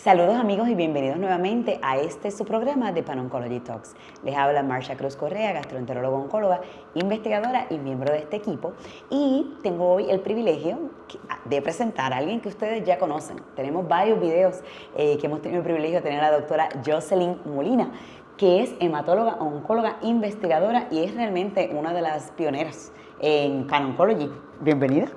Saludos amigos y bienvenidos nuevamente a su programa de Pan Oncology Talks. Les habla Marsha Cruz Correa, gastroenteróloga oncóloga, investigadora y miembro de este equipo. Y tengo hoy el privilegio de presentar a alguien que ustedes ya conocen. Tenemos varios videos que hemos tenido el privilegio de tener a la doctora Jocelyn Molina, que es hematóloga, oncóloga, investigadora y es realmente una de las pioneras en Pan Oncology. Bienvenida.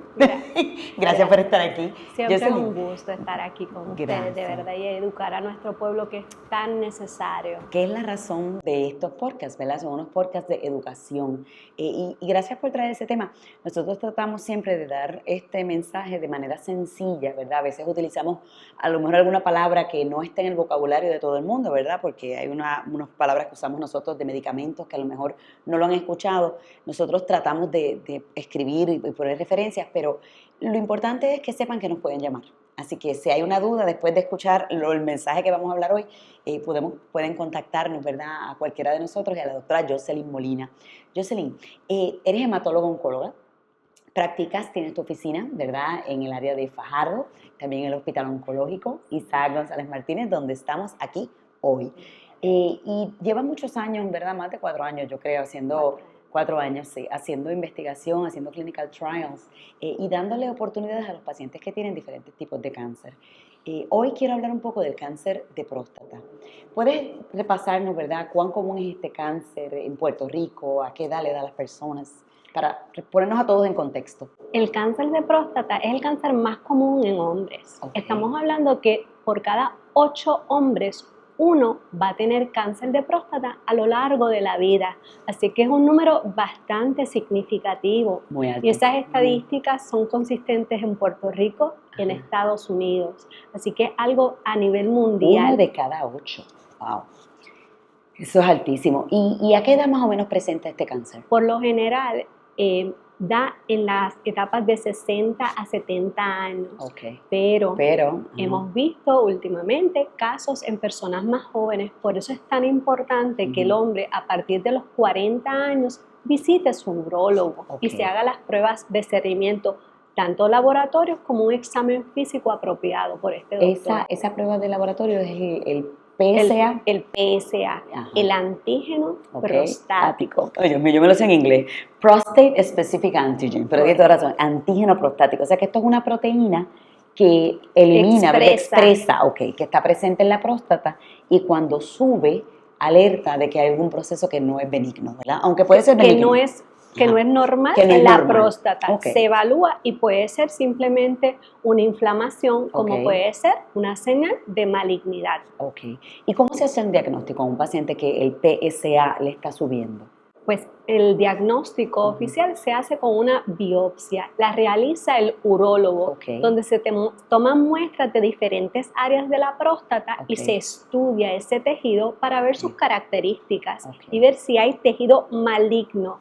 Gracias por estar aquí. Siempre es un gusto estar aquí con ustedes, de verdad, y educar a nuestro pueblo que es tan necesario. ¿Qué es la razón de estos podcasts, verdad? Son unos podcasts de educación. Y gracias por traer ese tema. Nosotros tratamos siempre de dar este mensaje de manera sencilla, ¿verdad? A veces utilizamos a lo mejor alguna palabra que no está en el vocabulario de todo el mundo, ¿verdad? Porque hay unas palabras que usamos nosotros de medicamentos que a lo mejor no lo han escuchado. Nosotros tratamos de escribir y poner referencias, pero lo importante es que sepan que nos pueden llamar. Así que si hay una duda después de escuchar el mensaje que vamos a hablar hoy, pueden contactarnos, ¿verdad? A cualquiera de nosotros y a la doctora Jocelyn Molina. Jocelyn, eres hematóloga oncóloga, practicas, tienes tu oficina, ¿verdad? En el área de Fajardo, también en el Hospital Oncológico Isaac González Martínez, donde estamos aquí hoy. Y llevas muchos años, ¿verdad? Más de 4 años, yo creo, haciendo 4 años, sí, haciendo investigación, haciendo clinical trials y dándole oportunidades a los pacientes que tienen diferentes tipos de cáncer. Hoy quiero hablar un poco del cáncer de próstata. ¿Puedes repasarnos, verdad, cuán común es este cáncer en Puerto Rico? ¿A qué edad le da a las personas? Para ponernos a todos en contexto. El cáncer de próstata es el cáncer más común en hombres. Okay. Estamos hablando que por cada 8 hombres, 1 va a tener cáncer de próstata a lo largo de la vida. Así que es un número bastante significativo. Muy alto. Y esas estadísticas son consistentes en Puerto Rico y en Estados Unidos. Así que es algo a nivel mundial. 1 de cada 8. Wow. Eso es altísimo. ¿Y a qué edad más o menos presenta este cáncer? Por lo general, da en las etapas de 60 a 70 años, Okay. pero hemos visto últimamente casos en personas más jóvenes. Por eso es tan importante que el hombre a partir de los 40 años visite su urólogo y se haga las pruebas de seguimiento, tanto laboratorios como un examen físico apropiado por este doctor. Esa prueba de laboratorio es el PSA. El PSA, el antígeno prostático. Oye, yo me lo sé en inglés. Prostate Specific Antigen, pero tienes toda razón, antígeno prostático. O sea que esto es una proteína que elimina, expresa, que está presente en la próstata y cuando sube, alerta de que hay algún proceso que no es benigno, ¿verdad? Aunque puede ser benigno. Que no es normal en la próstata. Okay. Se evalúa y puede ser simplemente una inflamación, como puede ser una señal de malignidad. ¿Y cómo se hace el diagnóstico a un paciente que el PSA le está subiendo? Pues el diagnóstico oficial se hace con una biopsia, la realiza el urólogo, donde se toman muestras de diferentes áreas de la próstata y se estudia ese tejido para ver sus características y ver si hay tejido maligno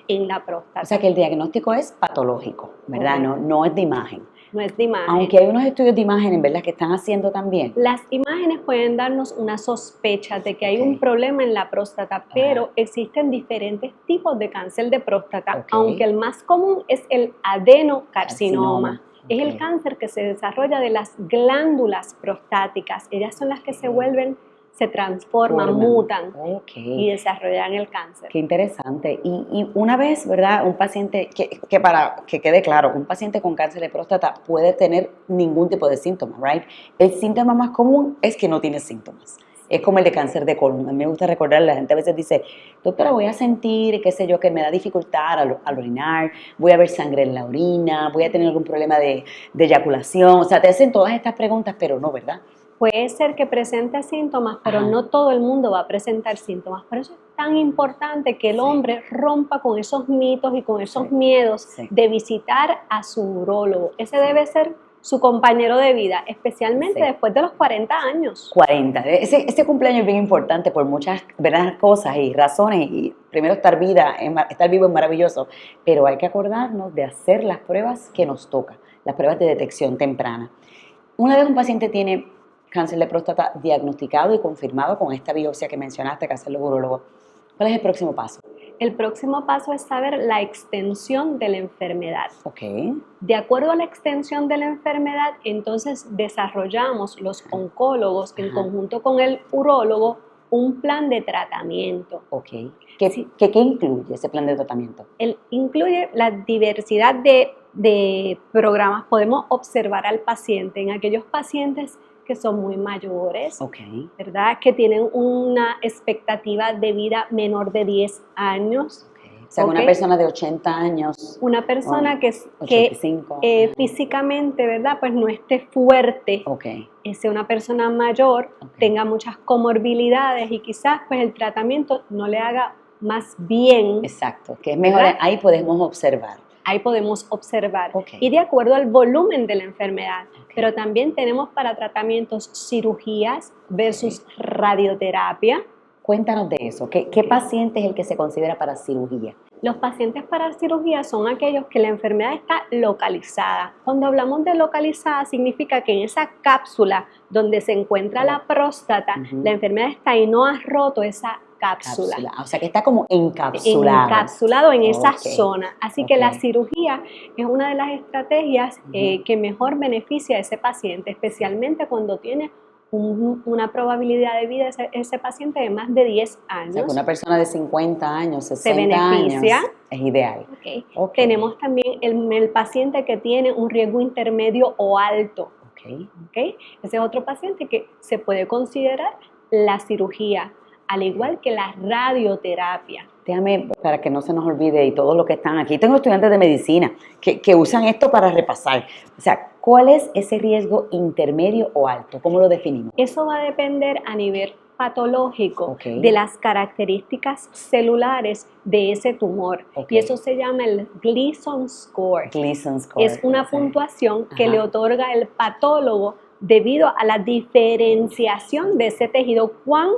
en la próstata. O sea que el diagnóstico es patológico, ¿verdad? No es de imagen. No es de imagen. Aunque hay unos estudios de imagen, en verdad, que están haciendo también. Las imágenes pueden darnos una sospecha de que hay un problema en la próstata, pero existen diferentes tipos de cáncer de próstata, aunque el más común es el adenocarcinoma. Es el cáncer que se desarrolla de las glándulas prostáticas. Ellas son las que se transforman, mutan y desarrollan el cáncer. Qué interesante. Y una vez, ¿verdad? Un paciente, que para que quede claro, un paciente con cáncer de próstata puede tener ningún tipo de síntomas, ¿right? El síntoma más común es que no tiene síntomas. Es como el de cáncer de colon. A mí me gusta recordar, la gente a veces dice, doctora, voy a sentir, qué sé yo, que me da dificultad al orinar, voy a ver sangre en la orina, voy a tener algún problema de eyaculación. O sea, te hacen todas estas preguntas, pero no, ¿verdad? Puede ser que presente síntomas, pero no todo el mundo va a presentar síntomas. Por eso es tan importante que el hombre rompa con esos mitos y con esos miedos de visitar a su urólogo. Ese debe ser su compañero de vida, especialmente después de los 40 años. 40. Ese cumpleaños es bien importante por muchas cosas y razones. Y primero, estar vivo es maravilloso, pero hay que acordarnos de hacer las pruebas que nos toca, las pruebas de detección temprana. Una vez un paciente tiene cáncer de próstata diagnosticado y confirmado con esta biopsia que mencionaste que hace el urólogo, ¿cuál es el próximo paso? El próximo paso es saber la extensión de la enfermedad. Ok. De acuerdo a la extensión de la enfermedad, entonces desarrollamos los oncólogos en conjunto con el urólogo un plan de tratamiento. Ok. ¿Qué incluye ese plan de tratamiento? Incluye la diversidad de programas. Podemos observar al paciente en aquellos pacientes que son muy mayores, ¿verdad? Que tienen una expectativa de vida menor de 10 años. O sea, una persona de 80 años. Una persona que físicamente, ¿verdad? Pues no esté fuerte. Sea una persona mayor, tenga muchas comorbilidades y quizás pues el tratamiento no le haga más bien. Exacto, que es mejor, ¿verdad? Ahí podemos observar. Ahí podemos observar. Y de acuerdo al volumen de la enfermedad. Pero también tenemos para tratamientos cirugías versus radioterapia. Cuéntanos de eso. ¿Qué paciente es el que se considera para cirugía? Los pacientes para cirugía son aquellos que la enfermedad está localizada. Cuando hablamos de localizada, significa que en esa cápsula donde se encuentra la próstata, la enfermedad está y no ha roto esa cápsula. O sea, que está como encapsulado. Encapsulado en esa zona. Así que la cirugía es una de las estrategias que mejor beneficia a ese paciente, especialmente cuando tiene una probabilidad de vida ese paciente de más de 10 años. O sea, que una persona de 50 añños, 60 años es ideal. Tenemos también el paciente que tiene un riesgo intermedio o alto. Ese es otro paciente que se puede considerar la cirugía, al igual que la radioterapia. Déjame, para que no se nos olvide, y todos los que están aquí, tengo estudiantes de medicina que usan esto para repasar. O sea, ¿cuál es ese riesgo intermedio o alto? ¿Cómo lo definimos? Eso va a depender a nivel patológico de las características celulares de ese tumor. Y eso se llama el Gleason Score. Es una puntuación que le otorga el patólogo debido a la diferenciación de ese tejido, cuán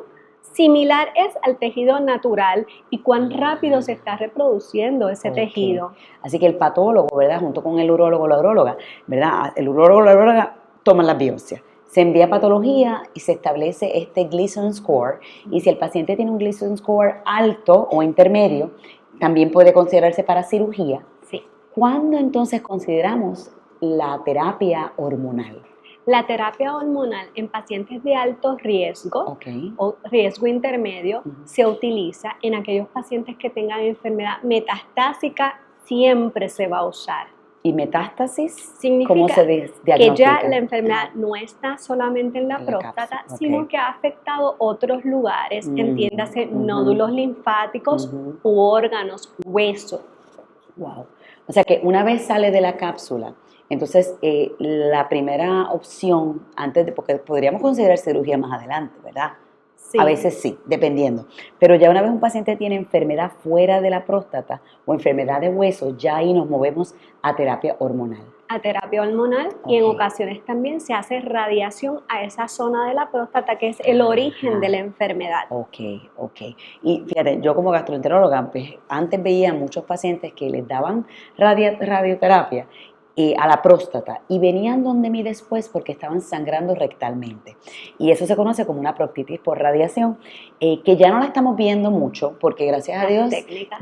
similar es al tejido natural y cuán rápido se está reproduciendo ese tejido. Así que el patólogo, ¿verdad? Junto con el urólogo o la uróloga, ¿verdad? El urólogo o la uróloga toman las biopsias. Se envía a patología y se establece este Gleason Score. Y si el paciente tiene un Gleason Score alto o intermedio, también puede considerarse para cirugía. Sí. ¿Cuándo entonces consideramos la terapia hormonal? La terapia hormonal en pacientes de alto riesgo o riesgo intermedio se utiliza en aquellos pacientes que tengan enfermedad metastásica, siempre se va a usar. ¿Y metástasis? Significa ¿cómo se diagnostica? Que ya la enfermedad no está solamente en la próstata, sino que ha afectado otros lugares, entiéndase nódulos linfáticos u órganos, hueso. Wow. O sea que una vez sale de la cápsula, entonces la primera opción, porque podríamos considerar cirugía más adelante, ¿verdad? Sí. A veces sí, dependiendo. Pero ya una vez un paciente tiene enfermedad fuera de la próstata o enfermedad de hueso, ya ahí nos movemos a terapia hormonal. A terapia hormonal y en ocasiones también se hace radiación a esa zona de la próstata que es el origen de la enfermedad. Y fíjate, yo como gastroenteróloga, pues, antes veía muchos pacientes que les daban radioterapia a la próstata y venían donde mí después porque estaban sangrando rectalmente. Y eso se conoce como una proctitis por radiación, que ya no la estamos viendo mucho porque gracias a Dios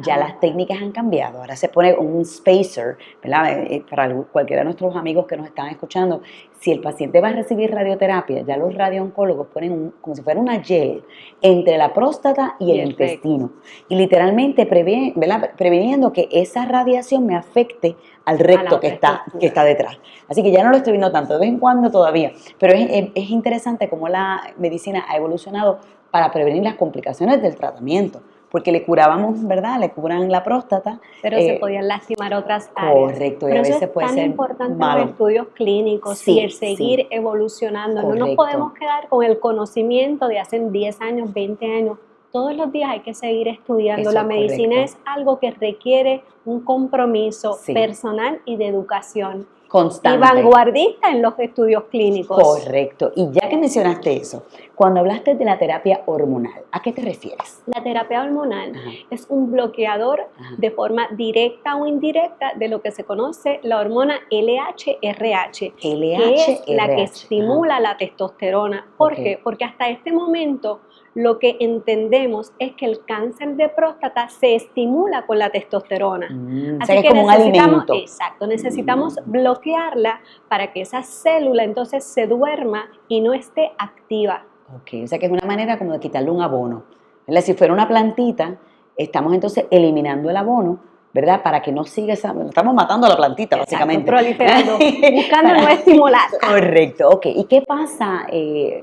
ya las técnicas han cambiado. Ahora se pone un spacer, ¿verdad? Para cualquiera de nuestros amigos que nos están escuchando, si el paciente va a recibir radioterapia, ya los radiooncólogos ponen como si fuera una gel entre la próstata y el intestino. Y literalmente previniendo que esa radiación me afecte al recto que está detrás. Así que ya no lo estoy viendo tanto, de vez en cuando todavía. Pero es interesante cómo la medicina ha evolucionado para prevenir las complicaciones del tratamiento. Porque le curábamos, ¿verdad? Le curan la próstata. Pero se podían lastimar otras áreas. Correcto. Pero y a veces eso puede es tan ser importante malo. los estudios clínicos y el seguir evolucionando. Correcto. No nos podemos quedar con el conocimiento de hace 10 años, 20 años. Todos los días hay que seguir estudiando. La medicina es algo que requiere un compromiso personal y de educación. constante y vanguardista en los estudios clínicos. Correcto. Y ya que mencionaste eso, cuando hablaste de la terapia hormonal, ¿a qué te refieres? La terapia hormonal Ajá. es un bloqueador Ajá. de forma directa o indirecta de lo que se conoce la hormona LH-RH, que es la que estimula la testosterona. ¿Por qué? Porque hasta este momento lo que entendemos es que el cáncer de próstata se estimula con la testosterona. O Así sea, que es como un alimento. Exacto, necesitamos bloquearla para que esa célula entonces se duerma y no esté activa. Ok, o sea que es una manera como de quitarle un abono, ¿verdad? Si fuera una plantita, estamos entonces eliminando el abono, ¿verdad? Para que no siga estamos matando a la plantita, Exacto, básicamente. Proliferando, buscando no estimular. Correcto, ok. ¿Y qué pasa,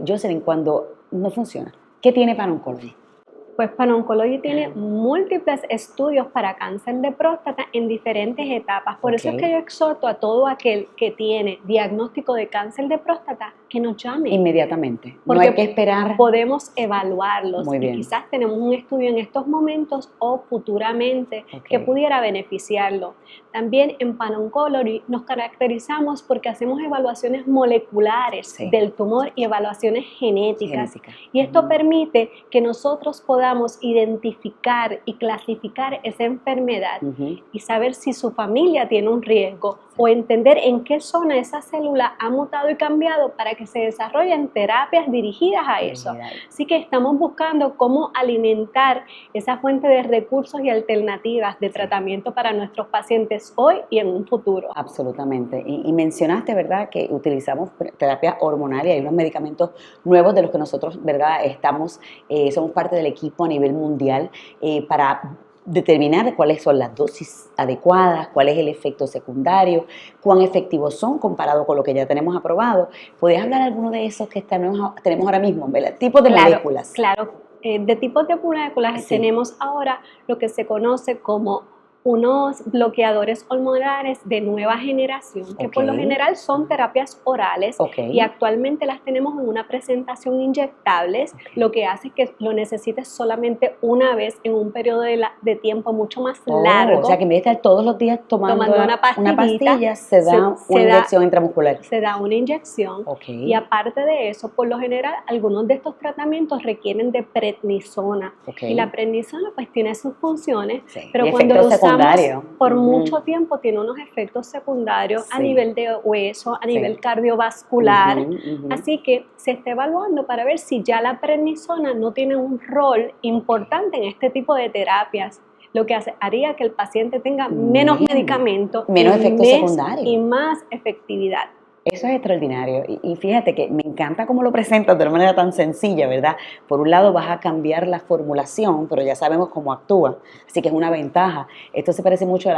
Jocelyn, cuando no funciona? ¿Qué tiene PanOncology? Pues PanOncology tiene múltiples estudios para cáncer de próstata en diferentes etapas. Por eso es que yo exhorto a todo aquel que tiene diagnóstico de cáncer de próstata que nos llame. Inmediatamente. Porque no hay que esperar. Podemos evaluarlos. Muy bien. Y quizás tenemos un estudio en estos momentos o futuramente que pudiera beneficiarlo. También en PanOncology nos caracterizamos porque hacemos evaluaciones moleculares del tumor y evaluaciones genéticas. Y esto permite que nosotros podamos identificar y clasificar esa enfermedad y saber si su familia tiene un riesgo o entender en qué zona esa célula ha mutado y cambiado para que se desarrollen terapias dirigidas a eso. Así que estamos buscando cómo alimentar esa fuente de recursos y alternativas de tratamiento para nuestros pacientes hoy y en un futuro. Absolutamente. Y mencionaste, ¿verdad?, que utilizamos terapia hormonal y hay unos medicamentos nuevos de los que nosotros, ¿verdad?, somos parte del equipo a nivel mundial para determinar cuáles son las dosis adecuadas, cuál es el efecto secundario, cuán efectivos son comparado con lo que ya tenemos aprobado. ¿Podrías hablar de alguno de esos que tenemos ahora mismo, ¿verdad? Tipos de moléculas. Claro, de tipos de moléculas tenemos ahora lo que se conoce como unos bloqueadores hormonales de nueva generación, que por lo general son terapias orales y actualmente las tenemos en una presentación inyectables, lo que hace que lo necesites solamente una vez en un periodo de tiempo mucho más largo. O sea que en vez de estar todos los días tomando una pastilla, se da una inyección intramuscular. Se da una inyección y aparte de eso, por lo general, algunos de estos tratamientos requieren de prednisona y la prednisona pues tiene sus funciones, pero cuando lo usamos por mucho tiempo tiene unos efectos secundarios a nivel de hueso, a nivel cardiovascular, así que se está evaluando para ver si ya la prednisona no tiene un rol importante en este tipo de terapias, lo que haría que el paciente tenga menos medicamento, menos efectos secundarios y más efectividad. Eso es extraordinario y fíjate que me encanta cómo lo presentas de una manera tan sencilla, ¿verdad? Por un lado vas a cambiar la formulación, pero ya sabemos cómo actúa, así que es una ventaja. Esto se parece mucho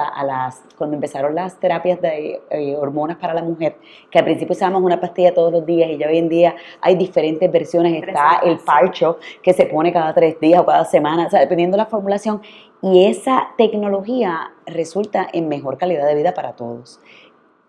cuando empezaron las terapias de hormonas para la mujer, que al principio usábamos una pastilla todos los días y ya hoy en día hay diferentes versiones. Está el parcho que se pone cada 3 días o cada semana, o sea, dependiendo de la formulación, y esa tecnología resulta en mejor calidad de vida para todos.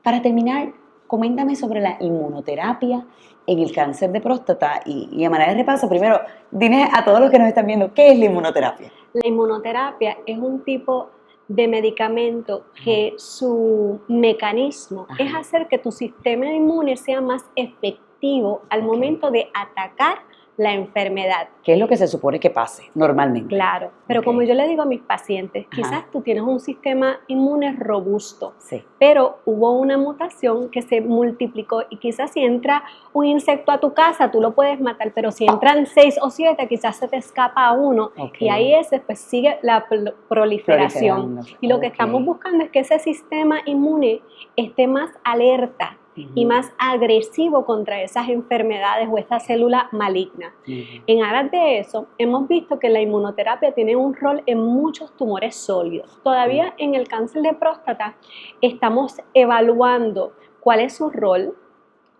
Para terminar, coméntame sobre la inmunoterapia en el cáncer de próstata y a manera de repaso, primero, dime a todos los que nos están viendo, ¿qué es la inmunoterapia? La inmunoterapia es un tipo de medicamento que su mecanismo es hacer que tu sistema inmune sea más efectivo al momento de atacar la enfermedad. ¿Qué es lo que se supone que pase normalmente? Claro, pero como yo le digo a mis pacientes, quizás tú tienes un sistema inmune robusto, pero hubo una mutación que se multiplicó y quizás si entra un insecto a tu casa, tú lo puedes matar, pero si entran 6 o 7, quizás se te escapa uno y ahí pues sigue la proliferación. Y lo que estamos buscando es que ese sistema inmune esté más alerta y más agresivo contra esas enfermedades o esa célula maligna. En aras de eso, hemos visto que la inmunoterapia tiene un rol en muchos tumores sólidos. Todavía en el cáncer de próstata estamos evaluando cuál es su rol.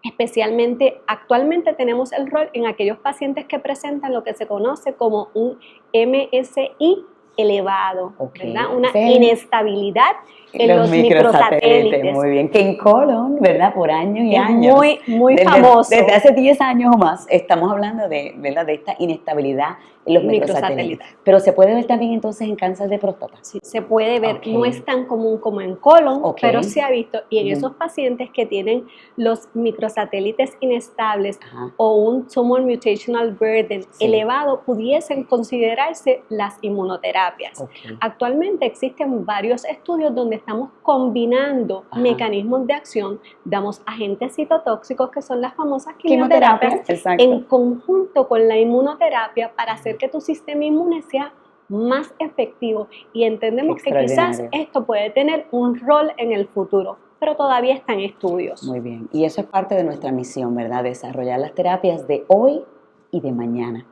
Especialmente, actualmente tenemos el rol en aquellos pacientes que presentan lo que se conoce como un MSI elevado, Okay. ¿verdad? Una Sí. inestabilidad en los microsatélites. Muy bien, que en colon, ¿verdad? Por años y Es años. muy famoso. Desde hace 10 años o más estamos hablando de, ¿verdad? De esta inestabilidad en los microsatélites. Pero se puede ver también entonces en cáncer de próstata. Sí, se puede ver, Okay. no es tan común como en colon, Okay. pero se ha visto. Y en esos pacientes que tienen los microsatélites inestables o un tumor mutational burden elevado, pudiesen considerarse las inmunoterapias. Okay. Actualmente existen varios estudios donde estamos combinando mecanismos de acción, damos agentes citotóxicos que son las famosas quimioterapias en conjunto con la inmunoterapia para hacer que tu sistema inmune sea más efectivo y entendemos que quizás esto puede tener un rol en el futuro, pero todavía está en estudios. Muy bien, y eso es parte de nuestra misión, ¿verdad? Desarrollar las terapias de hoy y de mañana.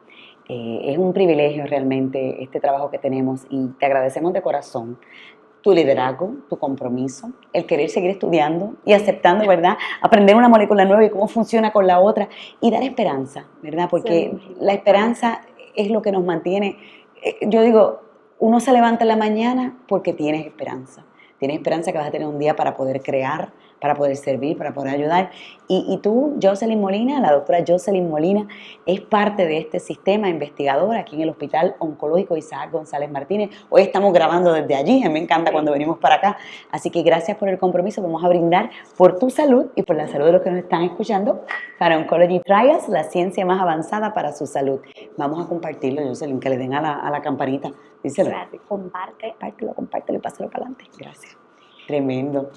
Es un privilegio realmente este trabajo que tenemos y te agradecemos de corazón tu liderazgo, tu compromiso, el querer seguir estudiando y aceptando, ¿verdad? Aprender una molécula nueva y cómo funciona con la otra y dar esperanza, ¿verdad? Porque la esperanza es lo que nos mantiene. Yo digo, uno se levanta en la mañana porque tienes esperanza. Tienes esperanza que vas a tener un día para poder crear, para poder servir, para poder ayudar. Y tú, Jocelyn Molina, la doctora Jocelyn Molina, es parte de este sistema investigador aquí en el Hospital Oncológico Isaac González Martínez. Hoy estamos grabando desde allí, a mí me encanta cuando venimos para acá. Así que gracias por el compromiso. Vamos a brindar por tu salud y por la salud de los que nos están escuchando para Oncology Trials, la ciencia más avanzada para su salud. Vamos a compartirlo, Jocelyn, que le den a la campanita. Díselo. Compártelo Compártelo y pásalo para adelante. Gracias. Tremendo.